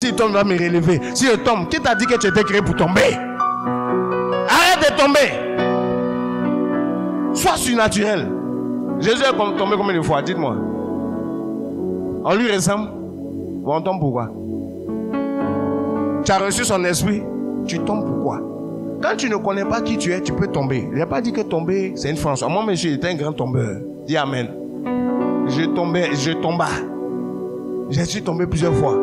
Si je tombe, il va me relever. Si je tombe, qui t'a dit que tu étais créé pour tomber? Arrête de tomber. Sois surnaturel. Jésus est tombé combien de fois? Dites-moi. On lui ressemble. Bon, on tombe pourquoi? Tu as reçu son esprit. Tu tombes pourquoi? Quand tu ne connais pas qui tu es, tu peux tomber. Il n'a pas dit que tomber, c'est une France. Moi, monsieur, j'étais un grand tombeur. Dis Amen. Je tomba. Je suis tombé plusieurs fois.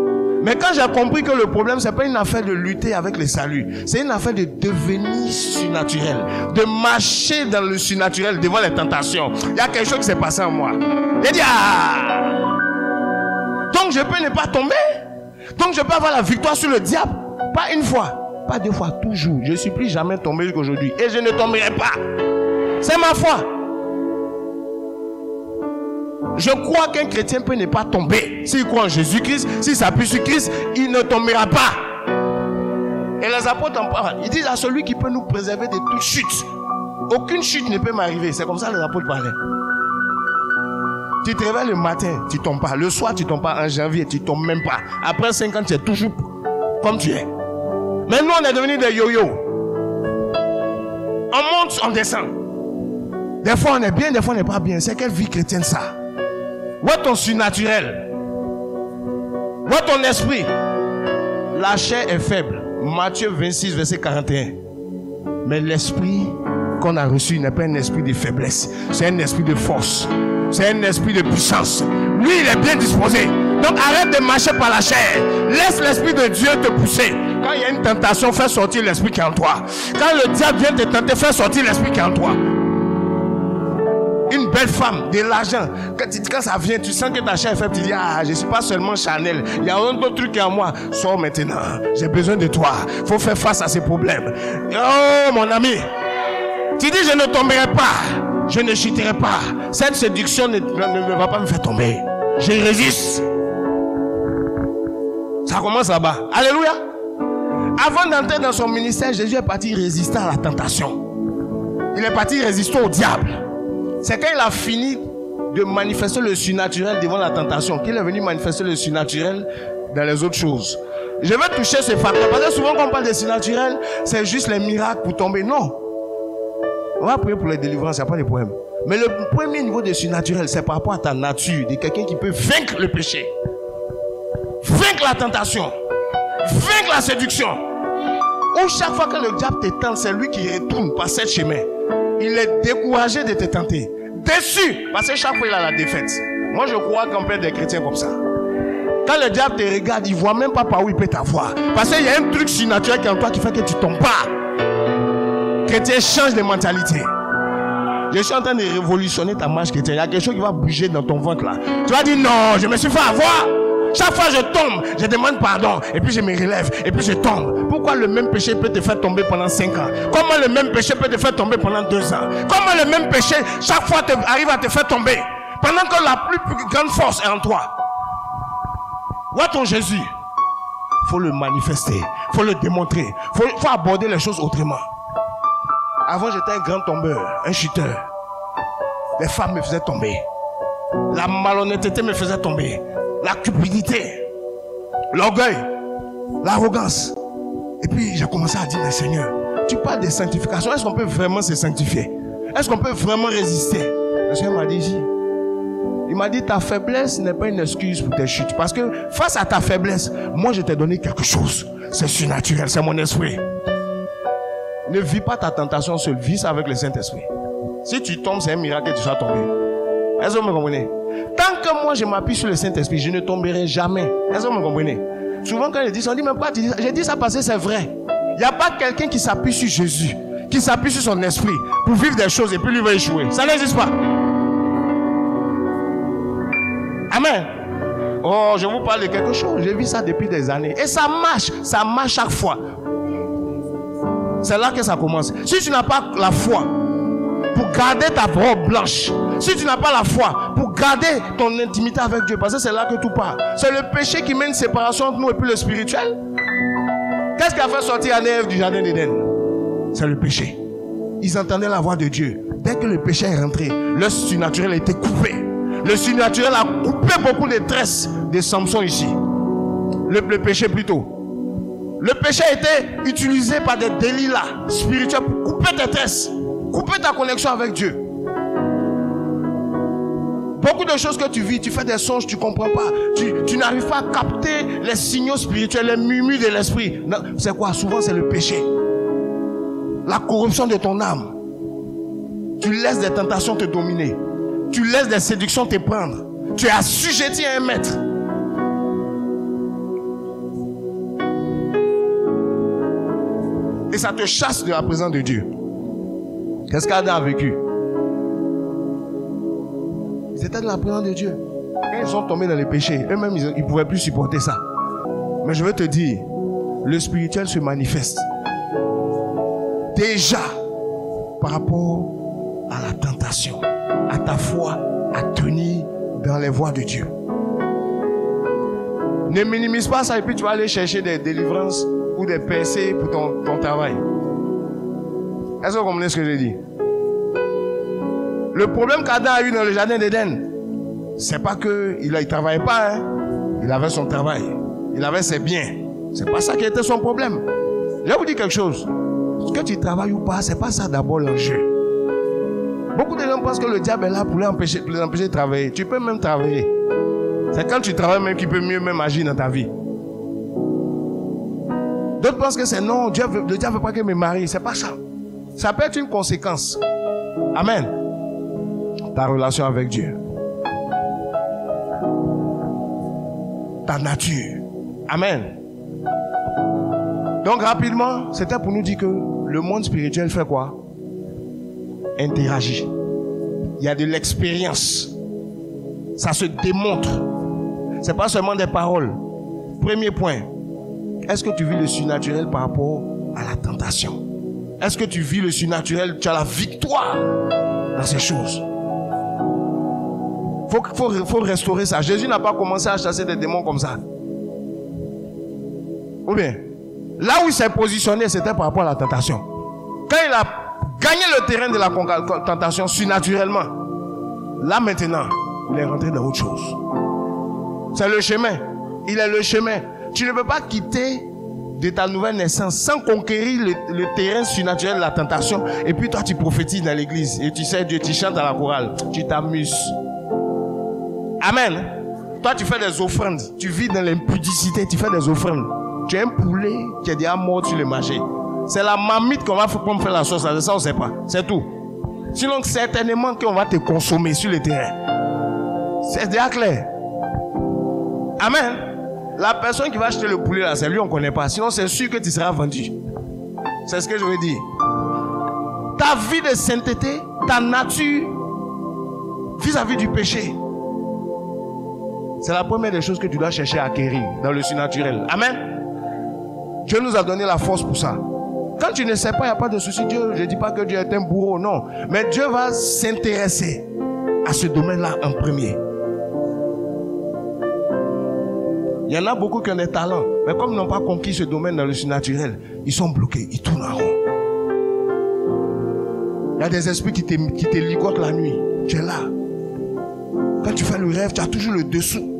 Mais quand j'ai compris que le problème, ce n'est pas une affaire de lutter avec le salut. C'est une affaire de devenir surnaturel. De marcher dans le surnaturel devant les tentations. Il y a quelque chose qui s'est passé en moi. J'ai dit, ah! Donc je peux ne pas tomber. Donc je peux avoir la victoire sur le diable. Pas une fois. Pas deux fois, toujours. Je ne suis plus jamais tombé jusqu'aujourd'hui. Et je ne tomberai pas. C'est ma foi. Je crois qu'un chrétien peut ne pas tomber. S'il croit en Jésus-Christ, s'il s'appuie sur Christ, il ne tombera pas. Et les apôtres en parlent. Ils disent à celui qui peut nous préserver de toute chute. Aucune chute ne peut m'arriver. C'est comme ça que les apôtres parlaient. Tu te réveilles le matin, tu ne tombes pas. Le soir, tu ne tombes pas. En janvier, tu ne tombes même pas. Après 5 ans, tu es toujours comme tu es. Mais nous, on est devenus des yo-yo. On monte, on descend. Des fois, on est bien, des fois, on n'est pas bien. C'est quelle vie chrétienne ça? Où est ton surnaturel? Où est ton esprit? La chair est faible. Matthieu 26, verset 41. Mais l'esprit qu'on a reçu n'est pas un esprit de faiblesse. C'est un esprit de force. C'est un esprit de puissance. Lui, il est bien disposé. Donc arrête de marcher par la chair. Laisse l'esprit de Dieu te pousser. Quand il y a une tentation, fais sortir l'esprit qui est en toi. Quand le diable vient te tenter, fais sortir l'esprit qui est en toi. Une belle femme, de l'argent. Quand ça vient, tu sens que ta chair est faible. Tu dis, ah, je ne suis pas seulement charnel. Il y a un autre truc qui est en moi. Sors maintenant. J'ai besoin de toi. Il faut faire face à ces problèmes. Oh, mon ami. Tu dis, je ne tomberai pas. Je ne chuterai pas. Cette séduction ne va pas me faire tomber. Je résiste. Ça commence là-bas. Alléluia. Avant d'entrer dans son ministère, Jésus est parti résister à la tentation. Il est parti résister au diable. C'est quand il a fini de manifester le surnaturel devant la tentation qu'il est venu manifester le surnaturel dans les autres choses. Je vais toucher ce facteur. Parce que souvent quand on parle de surnaturel, c'est juste les miracles pour tomber. Non. On va prier pour les délivrances, il n'y a pas de problème. Mais le premier niveau de surnaturel, c'est par rapport à ta nature, de quelqu'un qui peut vaincre le péché, vaincre la tentation, vaincre la séduction. Ou chaque fois que le diable te tente, c'est lui qui retourne par cette chemin. Il est découragé de te tenter, déçu, parce que chaque fois il a la défaite. Moi je crois qu'on peut être des chrétiens comme ça. Quand le diable te regarde, il ne voit même pas par où il peut t'avoir. Parce qu'il y a un truc surnaturel qui est en toi qui fait que tu ne tombes pas. Chrétien, change de mentalité. Je suis en train de révolutionner ta marche chrétienne. Il y a quelque chose qui va bouger dans ton ventre là. Tu vas dire non, je me suis fait avoir. Chaque fois je tombe, je demande pardon. Et puis je me relève. Et puis je tombe. Pourquoi le même péché peut te faire tomber pendant 5 ans? Comment le même péché peut te faire tomber pendant 2 ans? Comment le même péché chaque fois arrive à te faire tomber? Pendant que la plus grande force est en toi. Où est ton Jésus? Il faut le manifester. Il faut le démontrer. Il faut aborder les choses autrement. Avant j'étais un grand tombeur, un chuteur. Les femmes me faisaient tomber. La malhonnêteté me faisait tomber. La cupidité, l'orgueil, l'arrogance. Et puis j'ai commencé à dire, mais Seigneur, tu parles de sanctification. Est-ce qu'on peut vraiment se sanctifier? Est-ce qu'on peut vraiment résister? Le Seigneur m'a dit, il m'a dit, ta faiblesse n'est pas une excuse pour tes chutes. Parce que face à ta faiblesse, moi je t'ai donné quelque chose. C'est surnaturel, c'est mon esprit. Ne vis pas ta tentation seul, vis ça avec le Saint-Esprit. Si tu tombes, c'est un miracle que tu sois tombé. Est-ce que vous me comprenez? Tant que moi je m'appuie sur le Saint-Esprit, je ne tomberai jamais. Est-ce que vous me comprenez? Souvent quand ils disent, on dit, mais pourquoi tu dis ça? J'ai dit ça parce que c'est vrai. Il n'y a pas quelqu'un qui s'appuie sur Jésus, qui s'appuie sur son esprit pour vivre des choses et puis lui va échouer. Ça n'existe pas. Amen. Oh, je vous parle de quelque chose. J'ai vu ça depuis des années. Et ça marche chaque fois. C'est là que ça commence. Si tu n'as pas la foi pour garder ta robe blanche, si tu n'as pas la foi pour garder ton intimité avec Dieu, parce que c'est là que tout part. C'est le péché qui met une séparation entre nous et puis le spirituel. Qu'est-ce qui a fait sortir Adam et Ève du jardin d'Éden? C'est le péché. Ils entendaient la voix de Dieu. Dès que le péché est rentré, le surnaturel a été coupé. Le surnaturel a coupé beaucoup de tresses de Samson ici. Le péché plutôt. Le péché a été utilisé par des délits là, spirituels, pour couper tes tresses, couper ta connexion avec Dieu. Beaucoup de choses que tu vis, tu fais des songes, tu ne comprends pas. Tu n'arrives pas à capter les signaux spirituels, les murmures de l'esprit. C'est quoi? Souvent c'est le péché. La corruption de ton âme. Tu laisses des tentations te dominer. Tu laisses des séductions te prendre. Tu es assujetti à un maître. Et ça te chasse de la présence de Dieu. Qu'est-ce qu'Adam a vécu? Ils étaient dans la présence de Dieu. Quand ils sont tombés dans les péchés, eux-mêmes, ils ne pouvaient plus supporter ça. Mais je veux te dire, le spirituel se manifeste déjà par rapport à la tentation, à ta foi, à tenir dans les voies de Dieu. Ne minimise pas ça et puis tu vas aller chercher des délivrances ou des percées pour ton travail. Est-ce que vous comprenez ce que je dis? Le problème qu'Adam a eu dans le jardin d'Éden, c'est pas qu'il ne travaillait pas, hein. Il avait son travail, il avait ses biens. C'est pas ça qui était son problème. Je vais vous dire quelque chose. Que tu travailles ou pas, c'est pas ça d'abord l'enjeu. Beaucoup de gens pensent que le diable est là pour les empêcher de travailler. Tu peux même travailler. C'est quand tu travailles même qu'il peut mieux même agir dans ta vie. D'autres pensent que c'est non, le diable ne veut pas que je me marie. C'est pas ça. Ça peut être une conséquence. Amen. Ta relation avec Dieu. Ta nature. Amen. Donc rapidement, c'était pour nous dire que le monde spirituel fait quoi? Interagit. Il y a de l'expérience. Ça se démontre. C'est pas seulement des paroles. Premier point. Est-ce que tu vis le surnaturel par rapport à la tentation? Est-ce que tu vis le surnaturel? Tu as la victoire dans ces choses. Faut restaurer ça. Jésus n'a pas commencé à chasser des démons comme ça. Ou bien, là où il s'est positionné, c'était par rapport à la tentation. Quand il a gagné le terrain de la tentation surnaturellement, là maintenant, il est rentré dans autre chose. C'est le chemin. Il est le chemin. Tu ne peux pas quitter de ta nouvelle naissance sans conquérir le terrain surnaturel de la tentation. Et puis toi, tu prophétises dans l'église. Et tu sais Dieu, tu chantes à la chorale. Tu t'amuses. Amen. Toi, tu fais des offrandes. Tu vis dans l'impudicité. Tu fais des offrandes. Tu as un poulet qui est déjà mort sur le marché. C'est la marmite qu'on va faire pour me faire la sauce. Ça, on ne sait pas. C'est tout. Sinon, certainement qu'on va te consommer sur le terrain. C'est déjà clair. Amen. La personne qui va acheter le poulet là, c'est lui, on ne connaît pas. Sinon, c'est sûr que tu seras vendu. C'est ce que je veux dire. Ta vie de sainteté, ta nature vis-à-vis du péché, c'est la première des choses que tu dois chercher à acquérir dans le surnaturel. Amen. Dieu nous a donné la force pour ça. Quand tu ne sais pas, il n'y a pas de souci. Dieu, je ne dis pas que Dieu est un bourreau, non. Mais Dieu va s'intéresser à ce domaine-là en premier. Il y en a beaucoup qui ont des talents, mais comme ils n'ont pas conquis ce domaine dans le surnaturel, ils sont bloqués, ils tournent en rond. Il y a des esprits qui te ligotent la nuit. Tu es là. Quand tu fais le rêve, tu as toujours le dessous.